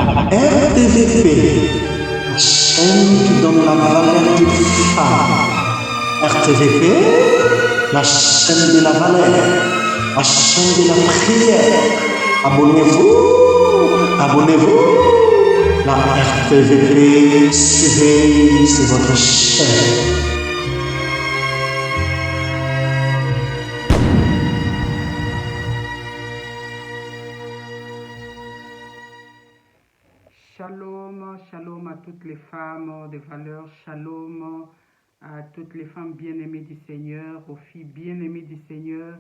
RTVP, la chaîne qui donne la valeur d'une femme. RTVP, la chaîne de la valeur, la chaîne de la prière. Abonnez-vous, abonnez-vous. La RTVP, suivez, c'est votre chaîne. Shalom, shalom à toutes les femmes de valeur, shalom à toutes les femmes bien-aimées du Seigneur, aux filles bien-aimées du Seigneur,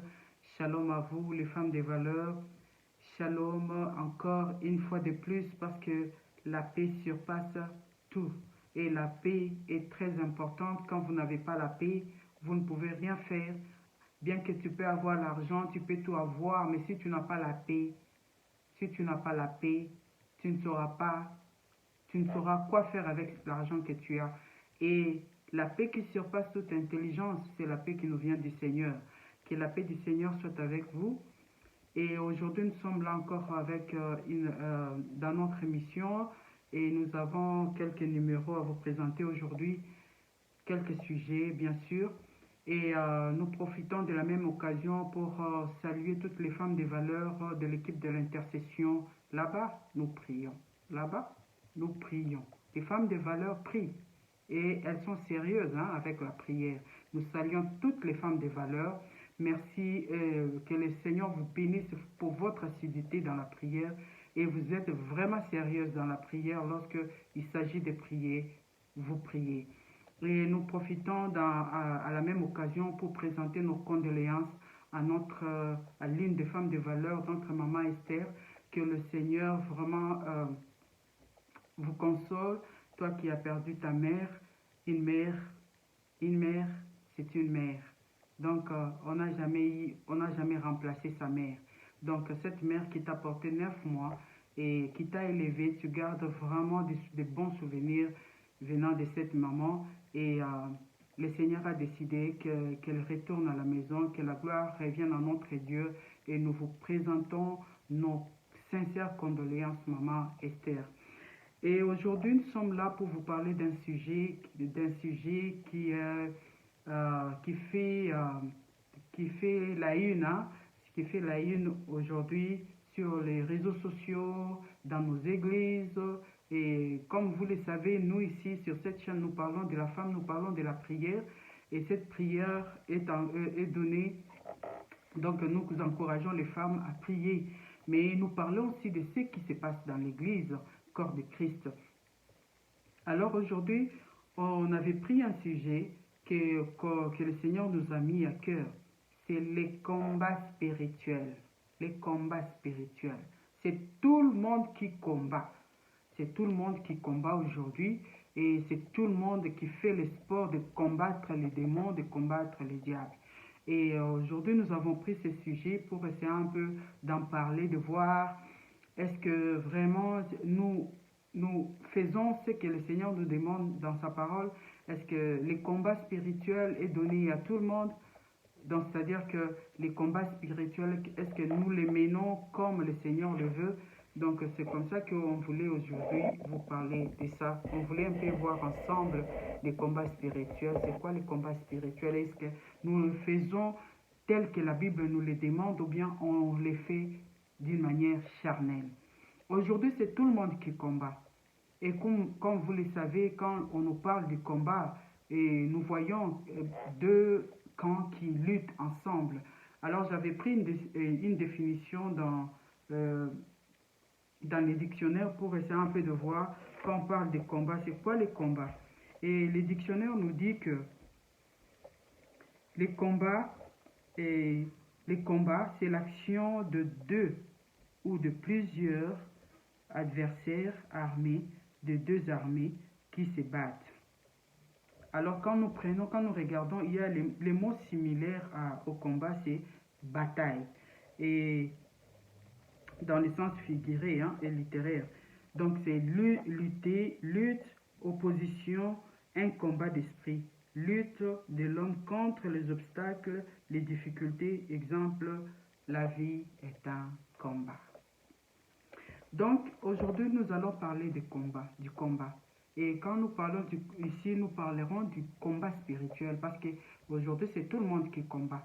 shalom à vous les femmes de valeur, shalom encore une fois de plus parce que la paix surpasse tout et la paix est très importante. Quand vous n'avez pas la paix, vous ne pouvez rien faire. Bien que tu peux avoir l'argent, tu peux tout avoir, mais si tu n'as pas la paix, tu ne sauras quoi faire avec l'argent que tu as. Et la paix qui surpasse toute intelligence, c'est la paix qui nous vient du Seigneur. Que la paix du Seigneur soit avec vous. Et aujourd'hui, nous sommes là encore avec dans notre émission et nous avons quelques numéros à vous présenter aujourd'hui, quelques sujets bien sûr. Et nous profitons de la même occasion pour saluer toutes les femmes des valeurs de l'équipe de l'intercession. Là-bas, nous prions. Là-bas, nous prions. Les femmes des valeurs prient. Et elles sont sérieuses avec la prière. Nous saluons toutes les femmes des valeurs. Merci que le Seigneur vous bénisse pour votre assiduité dans la prière. Et vous êtes vraiment sérieuses dans la prière lorsqu'il s'agit de prier. Vous priez. Et nous profitons à la même occasion pour présenter nos condoléances à l'une des femmes de valeur, notre maman Esther, que le Seigneur vraiment vous console, toi qui as perdu ta mère, une mère, c'est une mère. Donc on n'a jamais remplacé sa mère. Donc cette mère qui t'a porté 9 mois et qui t'a élevé, tu gardes vraiment des bons souvenirs venant de cette maman et le Seigneur a décidé qu'elle retourne à la maison, que la gloire revienne à notre Dieu et nous vous présentons nos sincères condoléances, maman Esther. Et aujourd'hui, nous sommes là pour vous parler d'un sujet qui fait la une, qui fait la une aujourd'hui sur les réseaux sociaux, dans nos églises. Et comme vous le savez, nous ici sur cette chaîne, nous parlons de la femme, nous parlons de la prière. Et cette prière est donnée. Donc nous encourageons les femmes à prier. Mais nous parlons aussi de ce qui se passe dans l'église, corps de Christ. Alors aujourd'hui, on avait pris un sujet que le Seigneur nous a mis à cœur. C'est les combats spirituels. Les combats spirituels. C'est tout le monde qui combat. C'est tout le monde qui combat aujourd'hui et c'est tout le monde qui fait le sport de combattre les démons, de combattre les diables. Et aujourd'hui, nous avons pris ce sujet pour essayer un peu d'en parler, de voir est-ce que vraiment nous faisons ce que le Seigneur nous demande dans sa parole. Est-ce que les combats spirituels est donné à tout le monde? Donc, c'est-à-dire que les combats spirituels, est-ce que nous les menons comme le Seigneur le veut? Donc, c'est comme ça qu'on voulait aujourd'hui vous parler de ça. On voulait un peu voir ensemble les combats spirituels. C'est quoi les combats spirituels? Est-ce que nous le faisons tel que la Bible nous les demande ou bien on les fait d'une manière charnelle? Aujourd'hui, c'est tout le monde qui combat. Et comme vous le savez, quand on nous parle du combat, et nous voyons deux camps qui luttent ensemble. Alors j'avais pris une définition dans les dictionnaires pour essayer un peu de voir quand on parle des combats, c'est quoi les combats? Et les dictionnaires nous disent que les combats, c'est l'action de deux ou de plusieurs adversaires armés, de deux armées qui se battent. Alors quand nous regardons, il y a les mots similaires au combat, c'est bataille. Et dans le sens figuré et littéraire. Donc c'est lutter, lutte, opposition, un combat d'esprit. Lutte de l'homme contre les obstacles, les difficultés. Exemple, la vie est un combat. Donc, aujourd'hui, nous allons parler du combat. Et quand nous parlons ici, nous parlerons du combat spirituel parce que aujourd'hui, c'est tout le monde qui combat.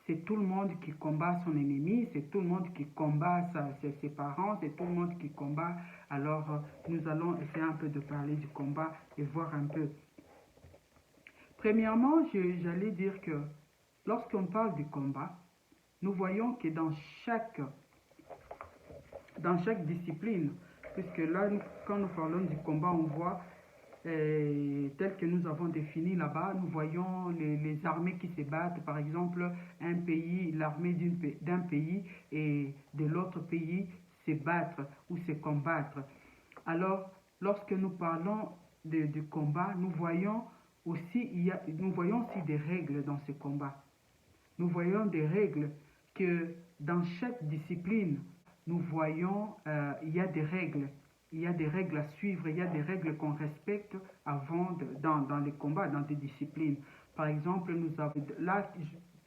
C'est tout le monde qui combat son ennemi, c'est tout le monde qui combat ses parents, c'est tout le monde qui combat. Alors, nous allons essayer un peu de parler du combat et voir un peu. Premièrement, j'allais dire que lorsqu'on parle du combat, nous voyons que dans chaque discipline, puisque là, quand nous parlons du combat, on voit tel que nous avons défini là-bas, nous voyons les armées qui se battent, par exemple, un pays, l'armée d'un pays et de l'autre pays se battre ou se combattre. Alors, lorsque nous parlons du combat, nous voyons aussi des règles dans ce combat. Nous voyons des règles que dans chaque discipline, nous voyons, il y a des règles. Il y a des règles à suivre, il y a des règles qu'on respecte avant dans les combats, dans des disciplines. Par exemple, nous avons là,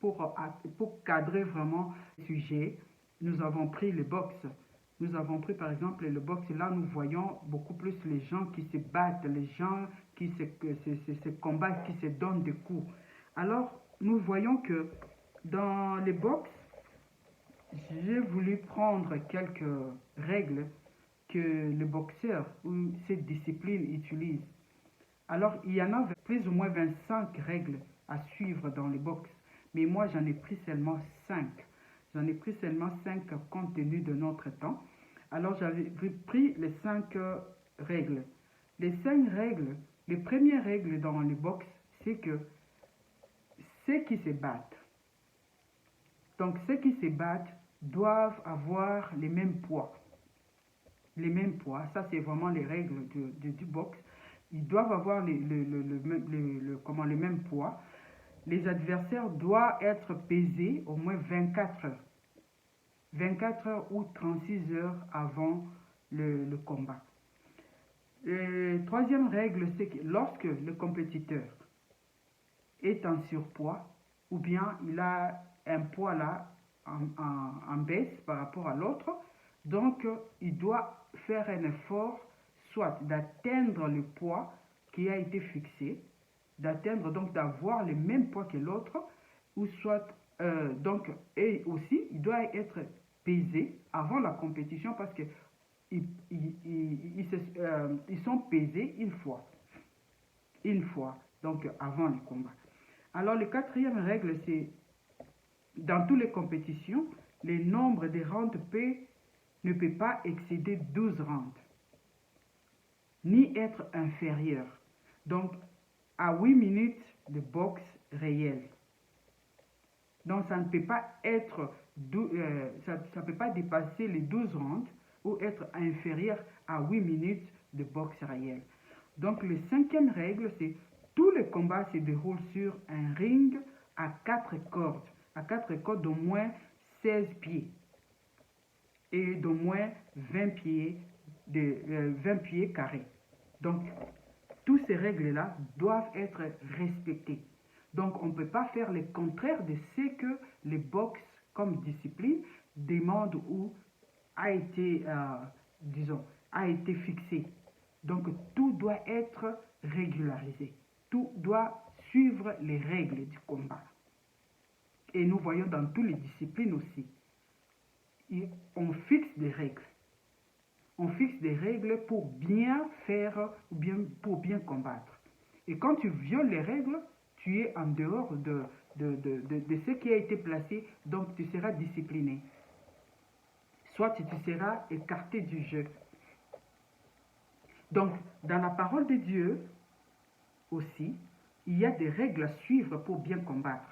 pour cadrer vraiment le sujet, nous avons pris le boxe. Nous avons pris par exemple le boxe. Là, nous voyons beaucoup plus les gens qui se battent, les gens qui se combattent, qui se donnent des coups. Alors, nous voyons que dans les boxes, j'ai voulu prendre quelques règles que le boxeur ou cette discipline utilise. Alors, il y en a plus ou moins 25 règles à suivre dans les box, mais moi j'en ai pris seulement 5. J'en ai pris seulement 5 compte tenu de notre temps. Alors, j'avais pris les 5 règles. Les 5 règles, les premières règles dans les box, c'est que ceux qui se battent, donc ceux qui se battent doivent avoir les mêmes poids. Les mêmes poids, ça c'est vraiment les règles du boxe. Ils doivent avoir le même poids. Les adversaires doivent être pesés au moins 24 heures. 24 heures ou 36 heures avant le combat. Troisième règle, c'est que lorsque le compétiteur est en surpoids, ou bien il a un poids là en baisse par rapport à l'autre, donc il doit faire un effort soit d'atteindre le poids qui a été fixé, d'atteindre donc d'avoir le même poids que l'autre, ou soit donc, et aussi il doit être pesé avant la compétition parce que ils sont pesés une fois, donc avant le combat. Alors, la quatrième règle, c'est dans toutes les compétitions, le nombre de rounds ne peut pas excéder 12 rounds, ni être inférieur. Donc, à 8 minutes de boxe réelle. Donc, ça ne peut pas être, ça peut pas dépasser les 12 rounds ou être inférieur à 8 minutes de boxe réelle. Donc, la cinquième règle, c'est tous les combats se déroulent sur un ring à 4 cordes d'au moins 16 pieds et d'au moins 20 pieds carrés. Donc, toutes ces règles-là doivent être respectées. Donc, on ne peut pas faire le contraire de ce que les boxe comme discipline demande ou a été, a été fixé. Donc, tout doit être régularisé. Tout doit suivre les règles du combat. Et nous voyons dans toutes les disciplines aussi. On fixe des règles. On fixe des règles pour bien faire ou bien pour bien combattre. Et quand tu violes les règles, tu es en dehors de ce qui a été placé, donc tu seras discipliné. Soit tu seras écarté du jeu. Donc, dans la parole de Dieu aussi, il y a des règles à suivre pour bien combattre.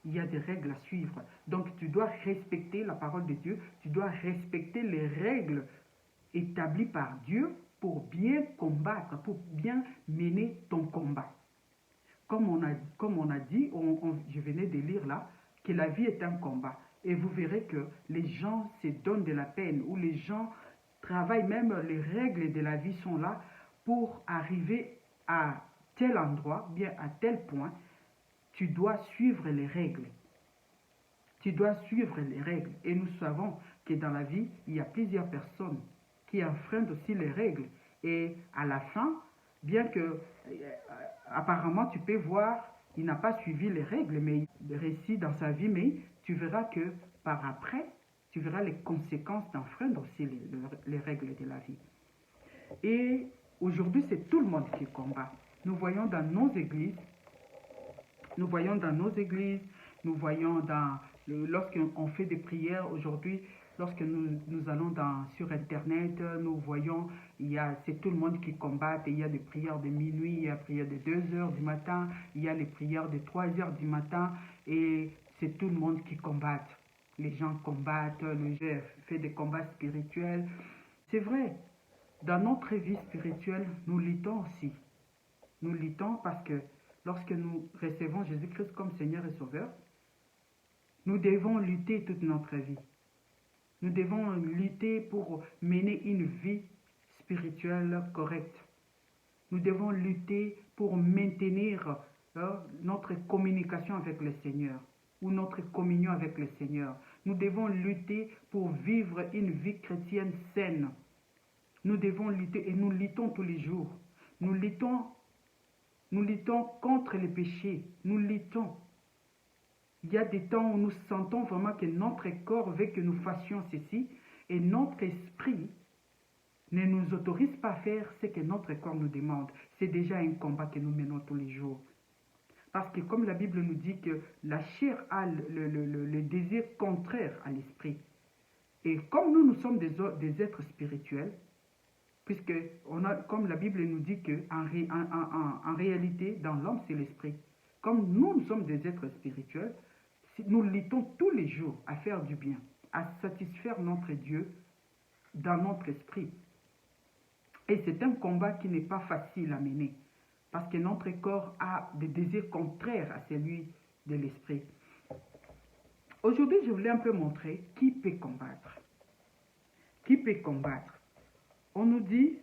Il y a des règles à suivre. Donc, tu dois respecter la parole de Dieu, tu dois respecter les règles établies par Dieu pour bien combattre, pour bien mener ton combat. Comme on a dit, je venais de lire là, que la vie est un combat. Et vous verrez que les gens se donnent de la peine, ou les gens travaillent, même les règles de la vie sont là pour arriver à tel endroit, bien à tel point, tu dois suivre les règles. Tu dois suivre les règles. Et nous savons que dans la vie, il y a plusieurs personnes qui enfreignent aussi les règles. Et à la fin, bien que apparemment tu peux voir, il n'a pas suivi les règles, mais il réussit dans sa vie, mais tu verras que par après, tu verras les conséquences d'enfreindre aussi les règles de la vie. Et aujourd'hui, c'est tout le monde qui combat. Nous voyons dans nos églises, nous voyons lorsqu'on fait des prières aujourd'hui, lorsque nous allons sur Internet, nous voyons, c'est tout le monde qui combat. Il y a des prières de minuit, il y a des prières de 2 heures du matin, il y a les prières de 3 heures du matin, et c'est tout le monde qui combat. Les gens combattent, les gens font des combats spirituels. C'est vrai, dans notre vie spirituelle, nous luttons aussi. Nous luttons parce que lorsque nous recevons Jésus-Christ comme Seigneur et Sauveur, nous devons lutter toute notre vie. Nous devons lutter pour mener une vie spirituelle correcte. Nous devons lutter pour maintenir notre communication avec le Seigneur ou notre communion avec le Seigneur. Nous devons lutter pour vivre une vie chrétienne saine. Nous devons lutter et nous luttons tous les jours. Nous luttons contre les péchés. Nous luttons. Il y a des temps où nous sentons vraiment que notre corps veut que nous fassions ceci et notre esprit ne nous autorise pas à faire ce que notre corps nous demande. C'est déjà un combat que nous menons tous les jours. Parce que comme la Bible nous dit que la chair a le désir contraire à l'esprit. Et comme nous sommes des êtres spirituels, puisque comme la Bible nous dit qu'en réalité, dans l'homme, c'est l'esprit. Comme nous sommes des êtres spirituels, nous luttons tous les jours à faire du bien, à satisfaire notre Dieu dans notre esprit. Et c'est un combat qui n'est pas facile à mener, parce que notre corps a des désirs contraires à celui de l'esprit. Aujourd'hui, je voulais un peu montrer qui peut combattre. Qui peut combattre? On nous dit,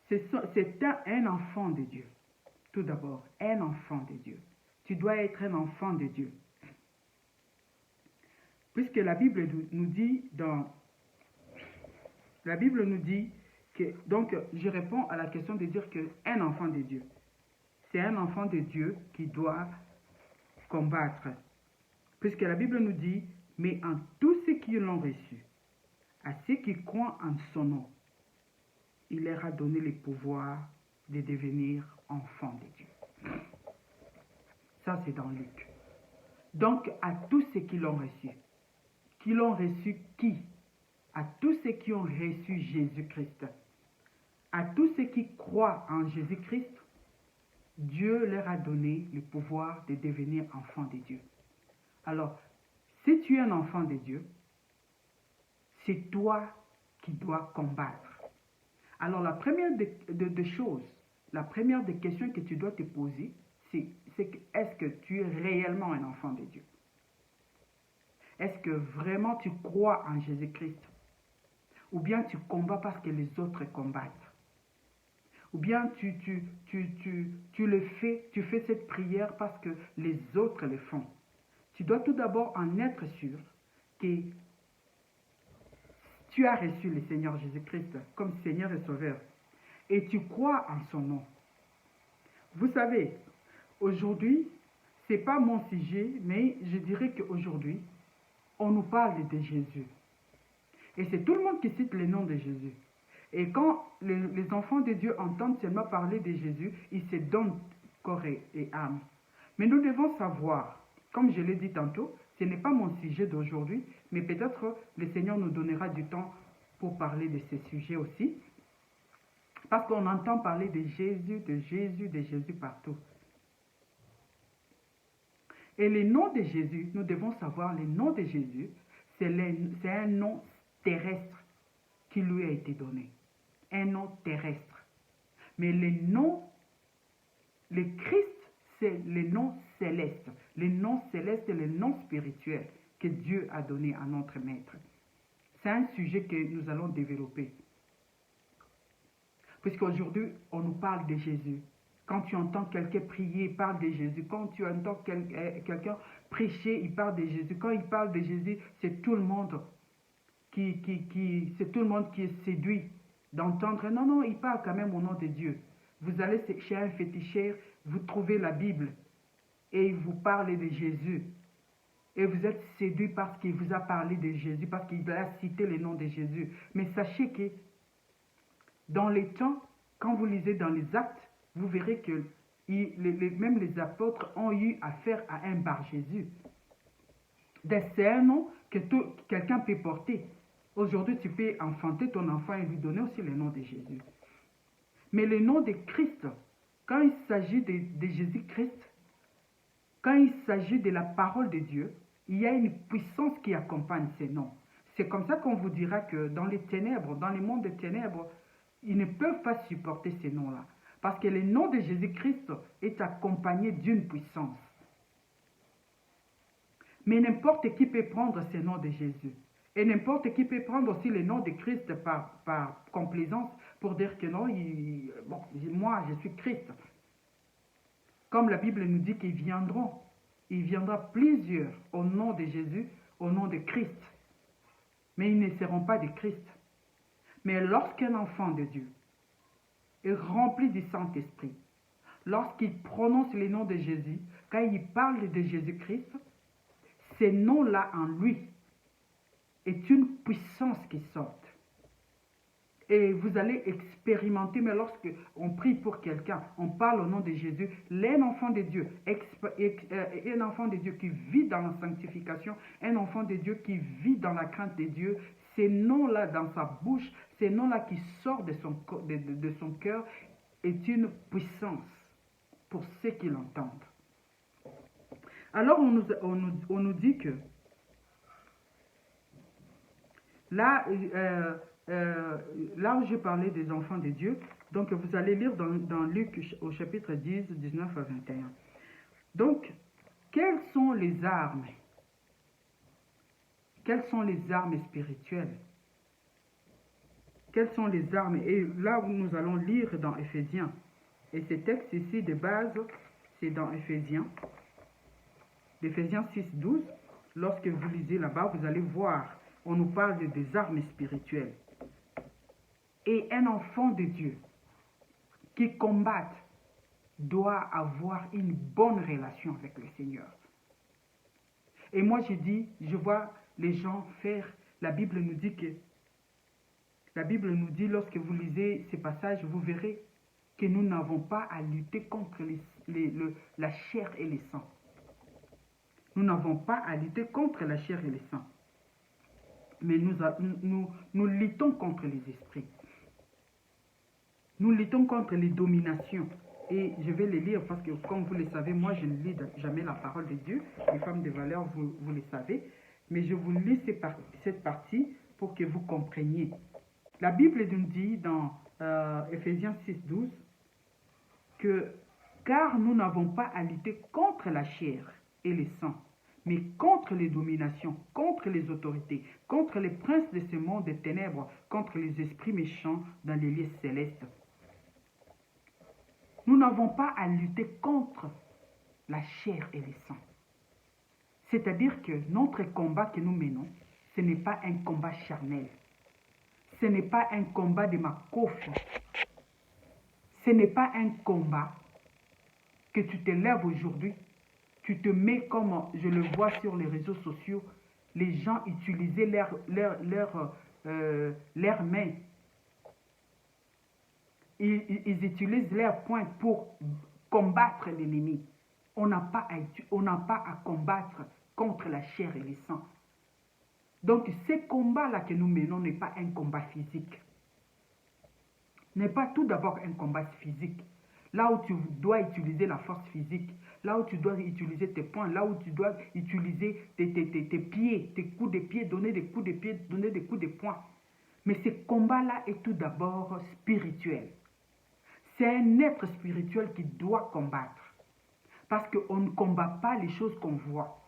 c'est un enfant de Dieu. Tout d'abord, un enfant de Dieu. Tu dois être un enfant de Dieu. Puisque la Bible nous dit que, donc je réponds à la question de dire qu'un enfant de Dieu, c'est un enfant de Dieu qui doit combattre. Puisque la Bible nous dit, mais en tous ceux qui l'ont reçu, à ceux qui croient en son nom, il leur a donné le pouvoir de devenir enfants de Dieu. Ça, c'est dans Luc. Donc, à tous ceux qui l'ont reçu. Qui l'ont reçu qui? À tous ceux qui ont reçu Jésus-Christ. À tous ceux qui croient en Jésus-Christ, Dieu leur a donné le pouvoir de devenir enfants de Dieu. Alors, si tu es un enfant de Dieu, c'est toi qui dois combattre. Alors, la première des choses, la première des questions que tu dois te poser, c'est est-ce que tu es réellement un enfant de Dieu? Est-ce que vraiment tu crois en Jésus-Christ? Ou bien tu combats parce que les autres combattent? Ou bien tu fais cette prière parce que les autres le font? Tu dois tout d'abord en être sûr que tu as reçu le Seigneur Jésus-Christ comme Seigneur et Sauveur. Et tu crois en son nom. Vous savez, aujourd'hui, ce n'est pas mon sujet, mais je dirais qu'aujourd'hui, on nous parle de Jésus. Et c'est tout le monde qui cite le nom de Jésus. Et quand les enfants de Dieu entendent seulement parler de Jésus, ils se donnent corps et âme. Mais nous devons savoir, comme je l'ai dit tantôt, ce n'est pas mon sujet d'aujourd'hui, mais peut-être le Seigneur nous donnera du temps pour parler de ce sujet aussi. Parce qu'on entend parler de Jésus, de Jésus, de Jésus partout. Et le nom de Jésus, nous devons savoir, le nom de Jésus, c'est un nom terrestre qui lui a été donné. Un nom terrestre. Mais le Christ, c'est le nom céleste. Le nom céleste, c'est le nom spirituel que Dieu a donné à notre Maître. C'est un sujet que nous allons développer. Puisqu'aujourd'hui, on nous parle de Jésus. Quand tu entends quelqu'un prier, parle de Jésus. Quand tu entends quelqu'un prêcher, il parle de Jésus. Quand il parle de Jésus, c'est tout le monde c'est tout le monde qui est séduit d'entendre. Non, non, il parle quand même au nom de Dieu. Vous allez chez un féticheur, vous trouvez la Bible et il vous parle de Jésus. Et vous êtes séduit parce qu'il vous a parlé de Jésus, parce qu'il a cité le nom de Jésus. Mais sachez que dans les temps, quand vous lisez dans les actes, vous verrez que même les apôtres ont eu affaire à un bar Jésus. C'est un nom que quelqu'un peut porter. Aujourd'hui, tu peux enfanter ton enfant et lui donner aussi le nom de Jésus. Mais le nom de Christ, quand il s'agit de Jésus-Christ, quand il s'agit de la parole de Dieu, il y a une puissance qui accompagne ces noms. C'est comme ça qu'on vous dira que dans les ténèbres, dans les mondes des ténèbres, ils ne peuvent pas supporter ces noms-là. Parce que le nom de Jésus-Christ est accompagné d'une puissance. Mais n'importe qui peut prendre ce nom de Jésus. Et n'importe qui peut prendre aussi le nom de Christ par complaisance pour dire que non, bon, moi je suis Christ. Comme la Bible nous dit qu'ils viendront. Il viendra plusieurs au nom de Jésus, au nom de Christ. Mais ils ne seront pas de Christ. Mais lorsqu'un enfant de Dieu est rempli du Saint-Esprit, lorsqu'il prononce le nom de Jésus, quand il parle de Jésus-Christ, ce nom-là en lui est une puissance qui sort. Et vous allez expérimenter, mais lorsque on prie pour quelqu'un, on parle au nom de Jésus, un enfant de Dieu, un enfant de Dieu qui vit dans la sanctification, un enfant de Dieu qui vit dans la crainte de Dieu, ces noms-là dans sa bouche, ces noms-là qui sortent de son cœur, est une puissance pour ceux qui l'entendent. Alors on nous dit que là, là où j'ai parlé des enfants de Dieu, donc vous allez lire dans Luc au chapitre 10, 19 à 21. Donc, quelles sont les armes? Quelles sont les armes spirituelles? Quelles sont les armes? Et là où nous allons lire dans Éphésiens. Et ce texte ici de base, c'est dans Éphésiens 6, 12. Lorsque vous lisez là-bas, vous allez voir, on nous parle des armes spirituelles. Et un enfant de Dieu qui combat doit avoir une bonne relation avec le Seigneur. Et moi je dis, je vois les gens faire, la Bible nous dit lorsque vous lisez ces passages, vous verrez que nous n'avons pas à lutter contre la chair et le sang. Nous n'avons pas à lutter contre la chair et le sang. Mais nous luttons contre les esprits. Nous luttons contre les dominations. Et je vais les lire parce que, comme vous le savez, moi je ne lis jamais la parole de Dieu. Les femmes de valeur, vous le savez. Mais je vous lis cette partie pour que vous compreniez. La Bible nous dit dans Éphésiens 6, 12 que « Car nous n'avons pas à lutter contre la chair et le sang, mais contre les dominations, contre les autorités, contre les princes de ce monde des ténèbres, contre les esprits méchants dans les lieux célestes. » Nous n'avons pas à lutter contre la chair et le sang. C'est-à-dire que notre combat que nous menons, ce n'est pas un combat charnel. Ce n'est pas un combat de ma coffre. Ce n'est pas un combat que tu te lèves aujourd'hui, tu te mets comme je le vois sur les réseaux sociaux, les gens utilisaient leurs mains. Ils utilisent leurs poings pour combattre l'ennemi. On n'a pas à combattre contre la chair et le sang. Donc, ce combat-là que nous menons n'est pas un combat physique. N'est pas tout d'abord un combat physique. Là où tu dois utiliser la force physique, là où tu dois utiliser tes poings, là où tu dois utiliser tes pieds, tes coups de pied, donner des coups de pied, donner des coups de poing. Mais ce combat-là est tout d'abord spirituel. C'est un être spirituel qui doit combattre. Parce qu'on ne combat pas les choses qu'on voit.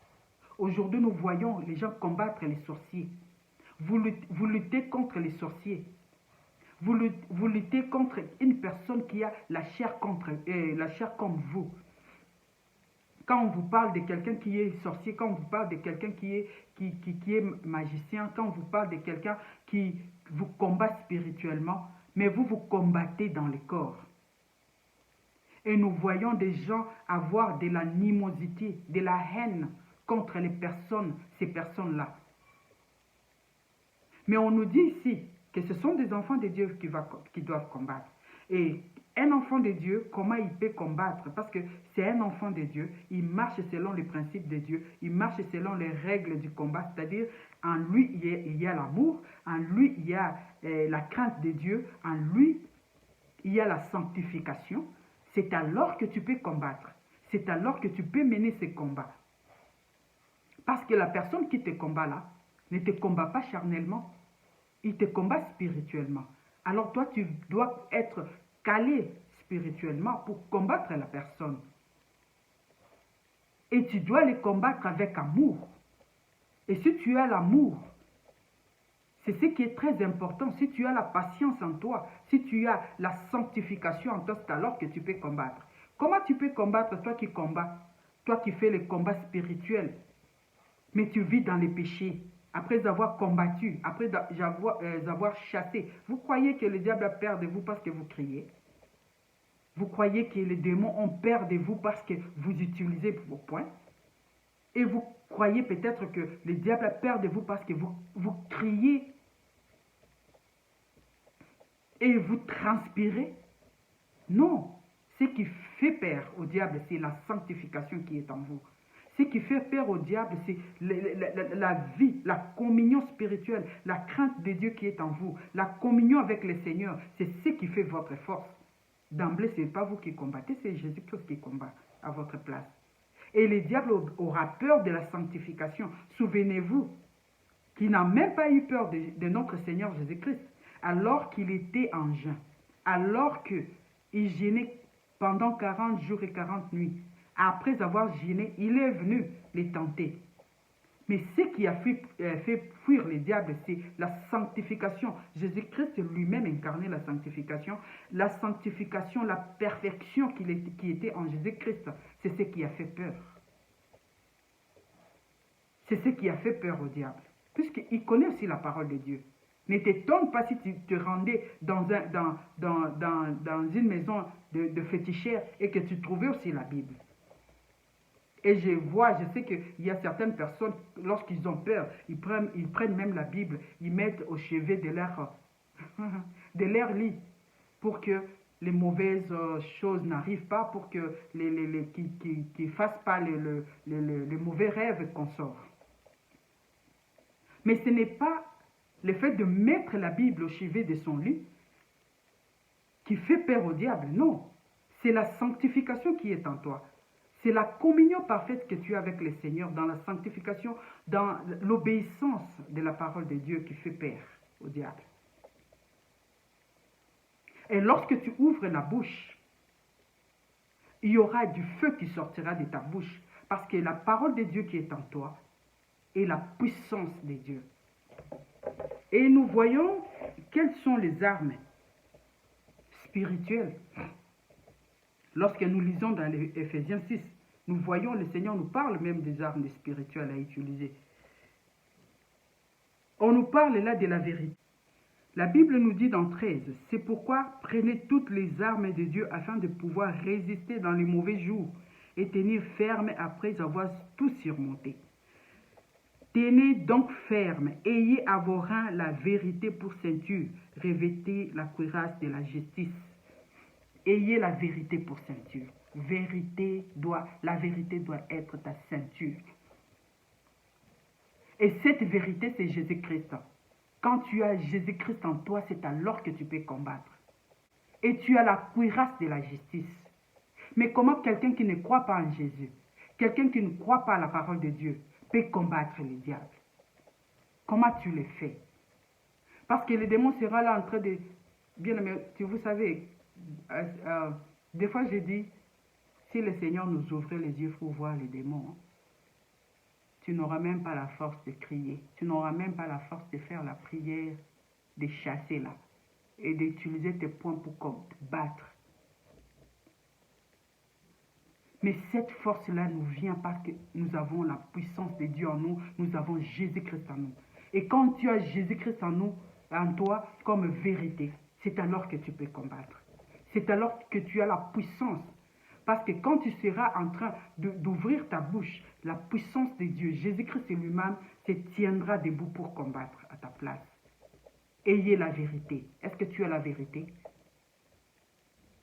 Aujourd'hui, nous voyons les gens combattre les sorciers. Vous luttez contre les sorciers. Vous luttez contre une personne qui a la chair comme vous. quand on vous parle de quelqu'un qui est sorcier, quand on vous parle de quelqu'un qui est magicien, quand on vous parle de quelqu'un qui vous combat spirituellement, mais vous vous combattez dans le corps. Et nous voyons des gens avoir de l'animosité, de la haine contre les personnes, ces personnes-là. Mais on nous dit ici que ce sont des enfants de Dieu qui doivent combattre. Et un enfant de Dieu, comment il peut combattre? Parce que c'est un enfant de Dieu, il marche selon les principes de Dieu, il marche selon les règles du combat, c'est-à-dire en lui il y a l'amour, en lui il y a la crainte de Dieu, en lui il y a la sanctification. C'est alors que tu peux combattre, c'est alors que tu peux mener ces combats. Parce que la personne qui te combat là ne te combat pas charnellement, il te combat spirituellement. Alors toi, tu dois être calé spirituellement pour combattre la personne. Et tu dois les combattre avec amour. Et si tu as l'amour, c'est ce qui est très important. Si tu as la patience en toi, si tu as la sanctification en toi, c'est alors que tu peux combattre. Comment tu peux combattre, toi qui combats, toi qui fais les combats spirituels, mais tu vis dans les péchés, après avoir combattu, après avoir chassé. Vous croyez que le diable a peur de vous parce que vous criez? Vous croyez que les démons ont peur de vous parce que vous utilisez vos poings? Et vous croyez peut-être que le diable a peur de vous parce que vous criez et vous transpirez? Non. Ce qui fait peur au diable, c'est la sanctification qui est en vous. Ce qui fait peur au diable, c'est la vie, la communion spirituelle, la crainte de Dieu qui est en vous, la communion avec le Seigneur. C'est ce qui fait votre force. D'emblée, ce n'est pas vous qui combattez, c'est Jésus-Christ qui combat à votre place. Et le diable aura peur de la sanctification. Souvenez-vous qu'il n'a même pas eu peur de notre Seigneur Jésus-Christ, alors qu'il était en jeûne, alors qu'il jeûnait pendant 40 jours et 40 nuits. Après avoir jeûné, il est venu les tenter. Mais ce qui a fait fuir les diables, c'est la sanctification. Jésus-Christ lui-même incarnait la sanctification, la perfection qui était en Jésus-Christ. C'est ce qui a fait peur. C'est ce qui a fait peur au diable, puisqu'il connaît aussi la parole de Dieu. Ne t'étonne pas si tu te rendais dans une maison de féticheurs et que tu trouvais aussi la Bible. Et je sais qu'il y a certaines personnes, lorsqu'ils ont peur, ils prennent même la Bible, ils mettent au chevet de leur lit pour que les mauvaises choses n'arrivent pas, pour que qu'ils ne fassent pas les mauvais rêves qu'on sort. Mais ce n'est pas le fait de mettre la Bible au chevet de son lit qui fait peur au diable, non. C'est la sanctification qui est en toi. C'est la communion parfaite que tu as avec le Seigneur dans la sanctification, dans l'obéissance de la parole de Dieu qui fait peur au diable. Et lorsque tu ouvres la bouche, il y aura du feu qui sortira de ta bouche, parce que la parole de Dieu qui est en toi est la puissance de Dieu. Et nous voyons quelles sont les armes spirituelles. Lorsque nous lisons dans Éphésiens 6, nous voyons le Seigneur nous parle même des armes spirituelles à utiliser. On nous parle là de la vérité. La Bible nous dit dans 13, « C'est pourquoi prenez toutes les armes de Dieu afin de pouvoir résister dans les mauvais jours et tenir ferme après avoir tout surmonté. Tenez donc ferme, ayez à vos reins la vérité pour ceinture, revêtez la cuirasse de la justice. » Ayez la vérité pour ceinture. La vérité doit être ta ceinture. Et cette vérité, c'est Jésus-Christ. Quand tu as Jésus-Christ en toi, c'est alors que tu peux combattre. Et tu as la cuirasse de la justice. Mais comment quelqu'un qui ne croit pas en Jésus, quelqu'un qui ne croit pas à la parole de Dieu, peut combattre le diable? Comment tu le fais? Parce que le démon sera là en train de... Bien aimé, vous savez, des fois je dis, si le Seigneur nous ouvrait les yeux pour voir les démons, tu n'auras même pas la force de crier. Tu n'auras même pas la force de faire la prière, de chasser là, et d'utiliser tes poings pour te battre. Mais cette force-là nous vient parce que nous avons la puissance de Dieu en nous, nous avons Jésus-Christ en nous. Et quand tu as Jésus-Christ en nous, en toi, comme vérité, c'est alors que tu peux combattre. C'est alors que tu as la puissance. Parce que quand tu seras en train d'ouvrir ta bouche, la puissance de Dieu, Jésus-Christ lui-même, se tiendra debout pour combattre à ta place. Ayez la vérité. Est-ce que tu as la vérité?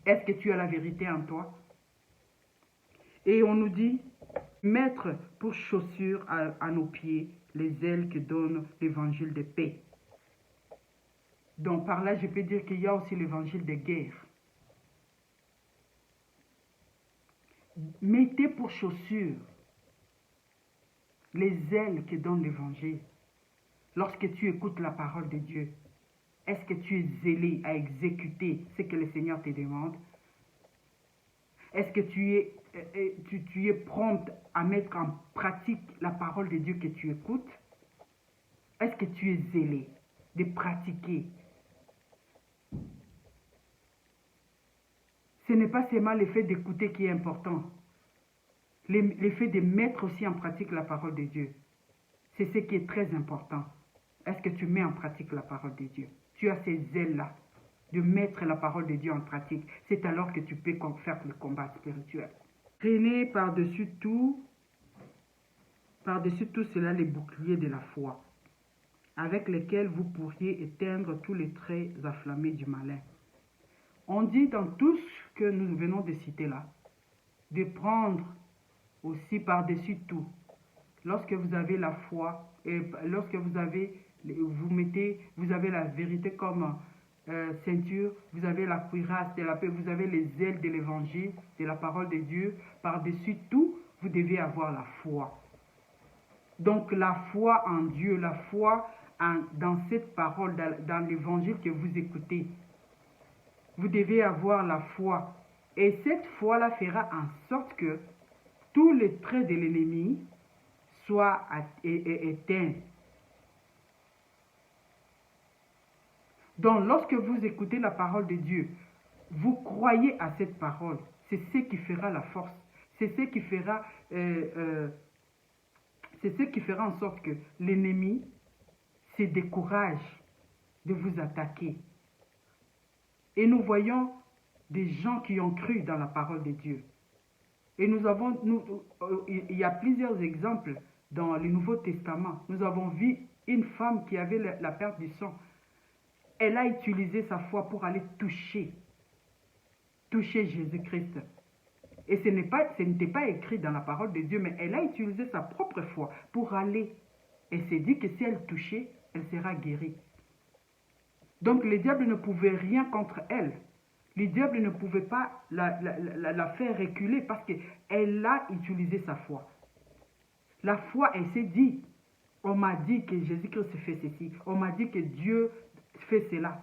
Est-ce que tu as la vérité en toi? Et on nous dit, mettre pour chaussures à nos pieds les ailes que donne l'évangile de paix. Donc par là, je peux dire qu'il y a aussi l'évangile de guerre. Mettez pour chaussures les ailes que donne l'évangile. Lorsque tu écoutes la parole de Dieu, est-ce que tu es zélé à exécuter ce que le Seigneur te demande? Est-ce que tu es prompt à mettre en pratique la parole de Dieu que tu écoutes? Est-ce que tu es zélé de pratiquer? Ce n'est pas seulement le fait d'écouter qui est important. Le fait de mettre aussi en pratique la parole de Dieu. C'est ce qui est très important. Est-ce que tu mets en pratique la parole de Dieu? Tu as ces ailes-là de mettre la parole de Dieu en pratique. C'est alors que tu peux faire le combat spirituel. Prenez par-dessus tout cela les boucliers de la foi, avec lesquels vous pourriez éteindre tous les traits afflammés du malin. On dit dans tout ce que nous venons de citer là, de prendre aussi par-dessus tout, lorsque vous avez la foi, et lorsque vous avez la vérité comme ceinture, vous avez la cuirasse de la paix, vous avez les ailes de l'évangile, de la parole de Dieu, par-dessus tout, vous devez avoir la foi. Donc la foi en Dieu, la foi dans cette parole, dans l'évangile que vous écoutez. Vous devez avoir la foi. Et cette foi-là fera en sorte que tous les traits de l'ennemi soient éteints. Donc lorsque vous écoutez la parole de Dieu, vous croyez à cette parole. C'est ce qui fera la force. C'est ce qui fera en sorte que l'ennemi se décourage de vous attaquer. Et nous voyons des gens qui ont cru dans la parole de Dieu. Et il y a plusieurs exemples dans le Nouveau Testament. Nous avons vu une femme qui avait la perte du sang. Elle a utilisé sa foi pour aller toucher Jésus-Christ. Et ce n'était pas écrit dans la parole de Dieu, mais elle a utilisé sa propre foi pour aller. Elle s'est dit que si elle touchait, elle sera guérie. Donc le diable ne pouvait rien contre elle. Le diable ne pouvait pas la faire reculer parce qu'elle a utilisé sa foi. La foi, elle s'est dit, on m'a dit que Jésus-Christ fait ceci, on m'a dit que Dieu fait cela.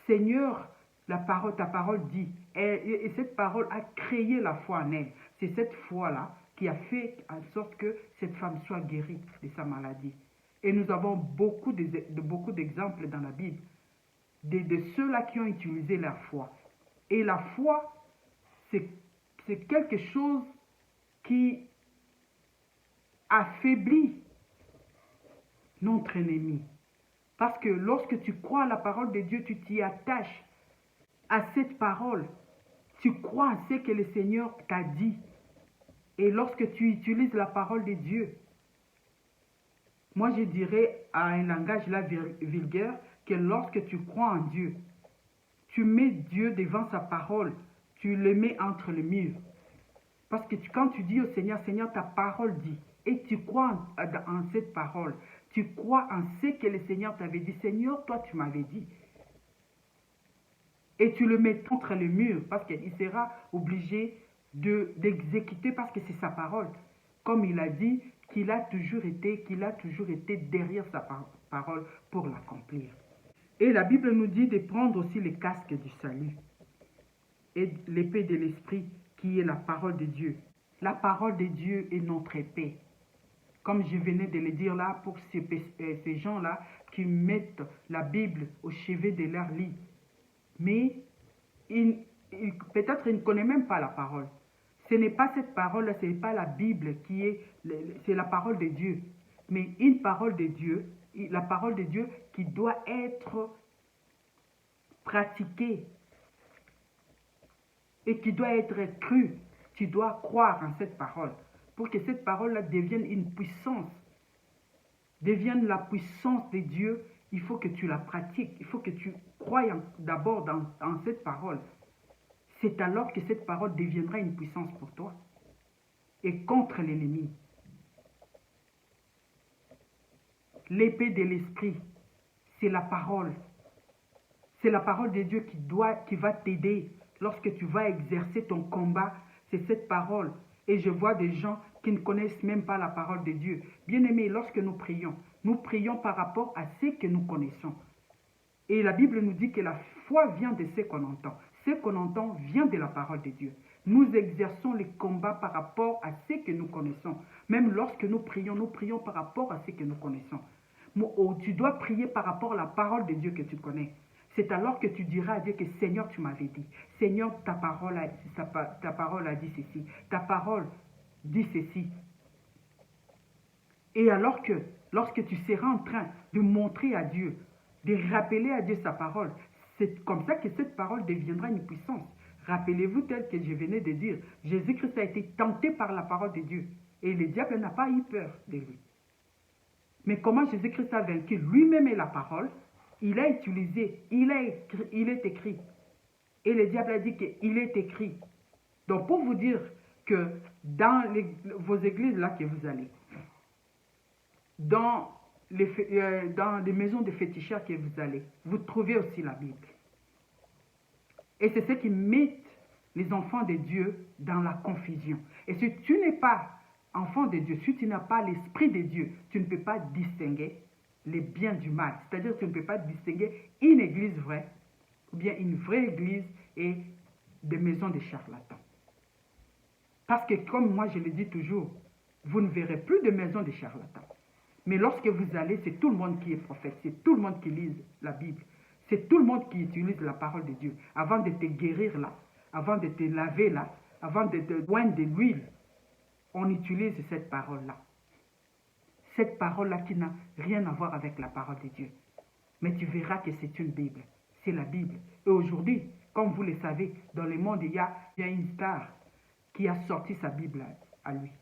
Seigneur, ta parole dit, et cette parole a créé la foi en elle. C'est cette foi-là qui a fait en sorte que cette femme soit guérie de sa maladie. Et nous avons beaucoup d'exemples dans la Bible de ceux-là qui ont utilisé leur foi. Et la foi, c'est quelque chose qui affaiblit notre ennemi. Parce que lorsque tu crois à la parole de Dieu, tu t'y attaches à cette parole. Tu crois à ce que le Seigneur t'a dit. Et lorsque tu utilises la parole de Dieu, moi je dirais à un langage là vulgaire que lorsque tu crois en Dieu, tu mets Dieu devant sa parole, tu le mets entre les murs. Parce que quand tu dis au Seigneur, Seigneur, ta parole dit, et tu crois en cette parole, tu crois en ce que le Seigneur t'avait dit. Seigneur, toi tu m'avais dit. Et tu le mets contre le mur parce qu'il sera obligé d'exécuter parce que c'est sa parole. Comme il a dit qu'il a toujours été derrière sa parole pour l'accomplir. Et la Bible nous dit de prendre aussi le casque du salut et l'épée de l'esprit qui est la parole de Dieu. La parole de Dieu est notre épée. Comme je venais de le dire là, pour ces gens-là qui mettent la Bible au chevet de leur lit. Mais peut-être ils ne connaissent même pas la parole. Ce n'est pas cette parole-là, ce n'est pas la Bible qui est, c'est la parole de Dieu. Mais une parole de Dieu, la parole de Dieu qui doit être pratiquée et qui doit être crue. Tu dois croire en cette parole pour que cette parole-là devienne une puissance, devienne la puissance de Dieu. Il faut que tu la pratiques, il faut que tu croies d'abord dans cette parole. C'est alors que cette parole deviendra une puissance pour toi et contre l'ennemi. L'épée de l'esprit, c'est la parole. C'est la parole de Dieu qui va t'aider lorsque tu vas exercer ton combat. C'est cette parole. Et je vois des gens qui ne connaissent même pas la parole de Dieu. Bien-aimés, lorsque nous prions par rapport à ce que nous connaissons. Et la Bible nous dit que la foi vient de ce qu'on entend. Ce qu'on entend vient de la parole de Dieu. Nous exerçons les combats par rapport à ce que nous connaissons. Même lorsque nous prions par rapport à ce que nous connaissons. Tu dois prier par rapport à la parole de Dieu que tu connais. C'est alors que tu diras à Dieu que Seigneur, tu m'avais dit. Seigneur, ta parole a dit ceci. Ta parole dit ceci. Et alors que, lorsque tu seras en train de montrer à Dieu, de rappeler à Dieu sa parole, c'est comme ça que cette parole deviendra une puissance. Rappelez-vous tel que je venais de dire, Jésus-Christ a été tenté par la parole de Dieu. Et le diable n'a pas eu peur de lui. Mais comment Jésus-Christ a vaincu lui-même et la parole? Il a utilisé, il est écrit. Et le diable a dit qu'il est écrit. Donc pour vous dire que dans vos églises là que vous allez, dans les maisons de féticheurs que vous allez, vous trouvez aussi la Bible. Et c'est ce qui met les enfants de Dieu dans la confusion. Et si tu n'es pas enfant de Dieu, si tu n'as pas l'esprit de Dieu, tu ne peux pas distinguer les biens du mal. C'est-à-dire que tu ne peux pas distinguer une église vraie, ou bien une vraie église et des maisons de charlatans. Parce que comme moi je le dis toujours, vous ne verrez plus de maisons de charlatans. Mais lorsque vous allez, c'est tout le monde qui est prophète, c'est tout le monde qui lit la Bible, c'est tout le monde qui utilise la parole de Dieu. Avant de te guérir là, avant de te laver là, avant de te oindre de l'huile, on utilise cette parole-là. Cette parole-là qui n'a rien à voir avec la parole de Dieu. Mais tu verras que c'est une Bible. C'est la Bible. Et aujourd'hui, comme vous le savez, dans le monde, il y a une star qui a sorti sa Bible à lui.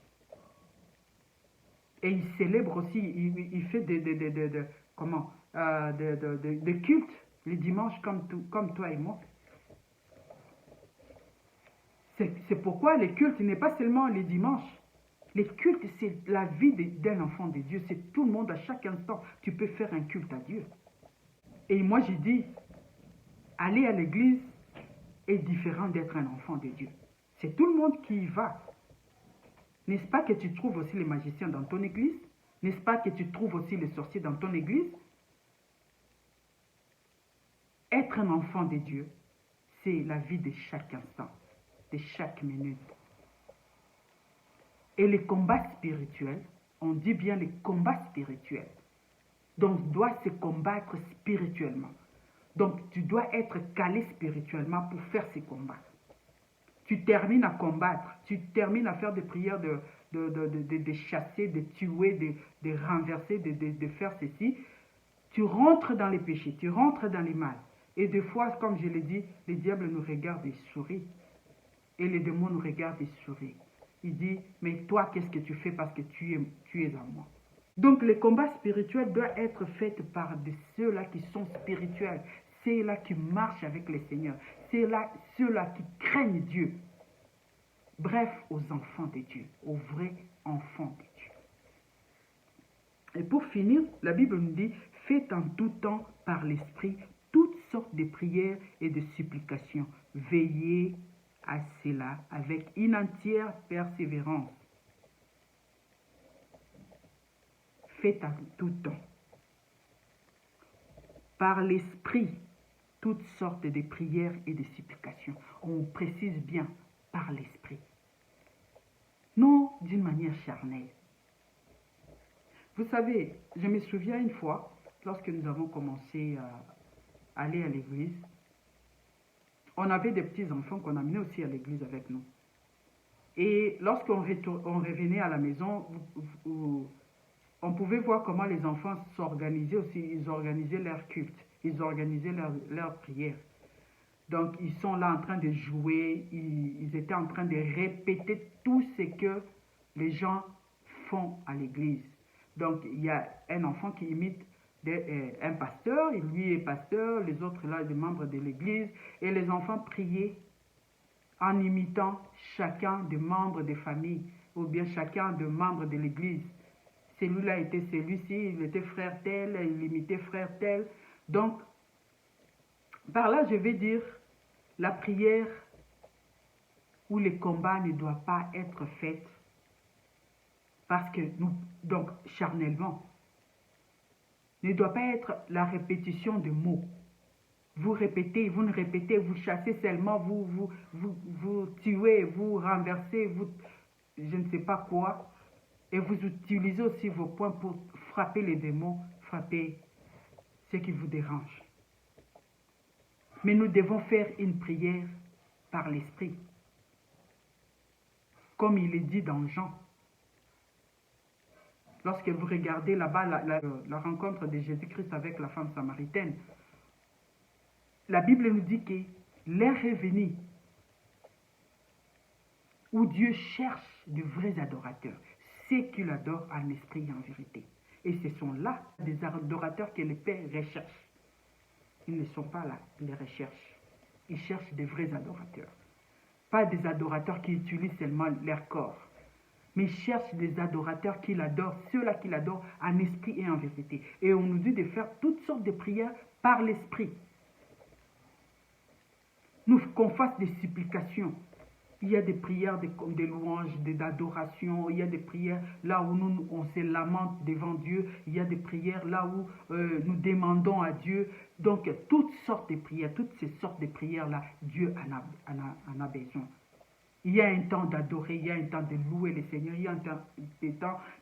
Et il célèbre aussi, il fait des cultes les dimanches comme toi et moi. C'est pourquoi les cultes n'est pas seulement les dimanches. Les cultes, c'est la vie d'un enfant de Dieu. C'est tout le monde, à chaque instant, tu peux faire un culte à Dieu. Et moi, j'ai dit, aller à l'église est différent d'être un enfant de Dieu. C'est tout le monde qui y va. N'est-ce pas que tu trouves aussi les magiciens dans ton église? N'est-ce pas que tu trouves aussi les sorciers dans ton église? Être un enfant de Dieu, c'est la vie de chaque instant, de chaque minute. Et les combats spirituels, on dit bien les combats spirituels. Donc, doit se combattre spirituellement. Donc, tu dois être calé spirituellement pour faire ces combats. Tu termines à combattre, tu termines à faire des prières de chasser, de tuer, de renverser, de faire ceci. Tu rentres dans les péchés, tu rentres dans les mal. Et des fois, comme je l'ai dit, le diable nous regarde et sourit. Et les démons nous regardent et sourient. Il dit, mais toi, qu'est-ce que tu fais parce que tu es en moi? Donc, le combat spirituel doit être fait par ceux-là qui sont spirituels, ceux-là qui marchent avec le Seigneur, ceux-là qui craignent Dieu. Bref, aux enfants de Dieu, aux vrais enfants de Dieu. Et pour finir, la Bible nous dit, faites en tout temps par l'Esprit toutes sortes de prières et de supplications. Veillez à cela avec une entière persévérance. Faites en tout temps. Par l'Esprit, toutes sortes de prières et de supplications. On précise bien par l'Esprit. Non d'une manière charnelle. Vous savez, je me souviens une fois, lorsque nous avons commencé à aller à l'église, on avait des petits enfants qu'on amenait aussi à l'église avec nous. Et lorsqu'on on revenait à la maison, on pouvait voir comment les enfants s'organisaient aussi. Ils organisaient leur culte, ils organisaient leur prière. Donc, ils sont là en train de jouer, ils étaient en train de répéter tout ce que les gens font à l'église. Donc, il y a un enfant qui imite un pasteur, lui est pasteur, les autres là, des membres de l'église, et les enfants priaient en imitant chacun des membres des familles, ou bien chacun des membres de l'église. Celui-là était celui-ci, il était frère tel, il imitait frère tel. Donc, par là, je vais dire, la prière ou les combats ne doivent pas être faits parce que nous, donc charnellement, ne doit pas être la répétition de mots. Vous répétez, vous ne répétez, vous chassez seulement, vous tuez, vous renversez, vous je ne sais pas quoi. Et vous utilisez aussi vos poings pour frapper les démons, frapper ce qui vous dérange. Mais nous devons faire une prière par l'Esprit. Comme il est dit dans Jean. Lorsque vous regardez là-bas la rencontre de Jésus-Christ avec la femme samaritaine, la Bible nous dit que l'heure est venue où Dieu cherche de vrais adorateurs, ceux qui l'adorent en esprit et en vérité. Et ce sont là des adorateurs que le Père recherche. Ils ne sont pas là, ils les recherchent. Ils cherchent des vrais adorateurs. Pas des adorateurs qui utilisent seulement leur corps, mais ils cherchent des adorateurs qui l'adorent, ceux-là qui l'adorent en esprit et en vérité. Et on nous dit de faire toutes sortes de prières par l'esprit. Qu'on fasse des supplications. Il y a des prières de louanges, d'adoration. Il y a des prières là où nous on se lamente devant Dieu. Il y a des prières là où nous demandons à Dieu. Donc, toutes sortes de prières, toutes ces sortes de prières-là, Dieu en a besoin. Il y a un temps d'adorer, il y a un temps de louer le Seigneur, il y a un temps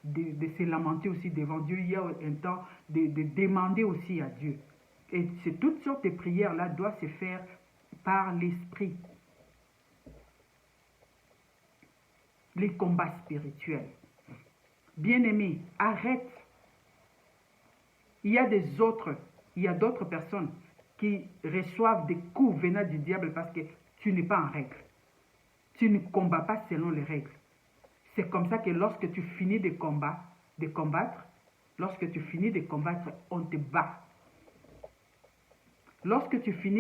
de se lamenter aussi devant Dieu, il y a un temps de demander aussi à Dieu. Et toutes sortes de prières-là doivent se faire par l'Esprit. Les combats spirituels. Bien-aimé, arrête. Il y a d'autres personnes qui reçoivent des coups venant du diable parce que tu n'es pas en règle. Tu ne combats pas selon les règles. C'est comme ça que lorsque tu finis de combattre, on te bat. Lorsque tu finis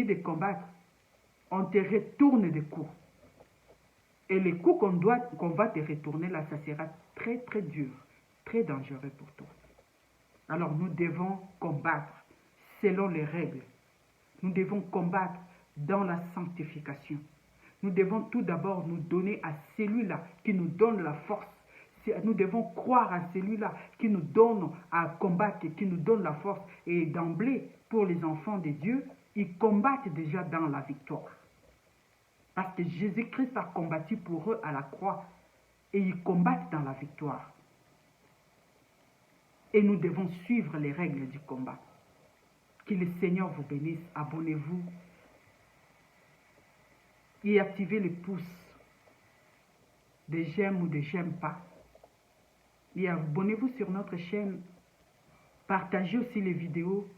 de combattre, on te retourne des coups. Et les coups qu'on va te retourner là, ça sera très très dur, très dangereux pour toi. Alors nous devons combattre selon les règles. Nous devons combattre dans la sanctification. Nous devons tout d'abord nous donner à celui-là qui nous donne la force. Nous devons croire à celui-là qui nous donne à combattre, qui nous donne la force. Et d'emblée, pour les enfants de Dieu, ils combattent déjà dans la victoire. Parce que Jésus-Christ a combattu pour eux à la croix. Et ils combattent dans la victoire. Et nous devons suivre les règles du combat. Que le Seigneur vous bénisse. Abonnez-vous. Et activez les pouces de j'aime ou de j'aime pas. Et abonnez-vous sur notre chaîne. Partagez aussi les vidéos.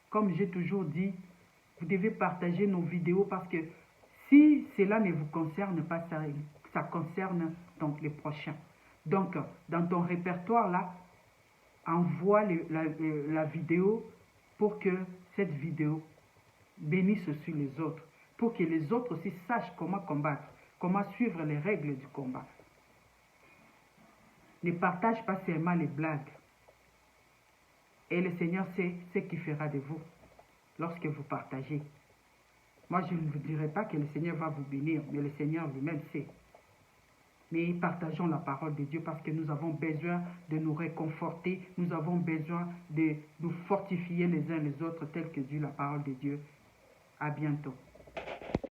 Comme j'ai toujours dit, vous devez partager nos vidéos parce que si cela ne vous concerne pas, ça concerne donc les prochains. Donc, dans ton répertoire là, envoie la vidéo pour que cette vidéo bénisse aussi les autres. Pour que les autres aussi sachent comment combattre, comment suivre les règles du combat. Ne partage pas seulement les blagues. Et le Seigneur sait ce qu'il fera de vous lorsque vous partagez. Moi, je ne vous dirai pas que le Seigneur va vous bénir, mais le Seigneur lui-même sait. Mais partageons la parole de Dieu parce que nous avons besoin de nous réconforter, nous avons besoin de nous fortifier les uns les autres tel que dit la parole de Dieu. À bientôt.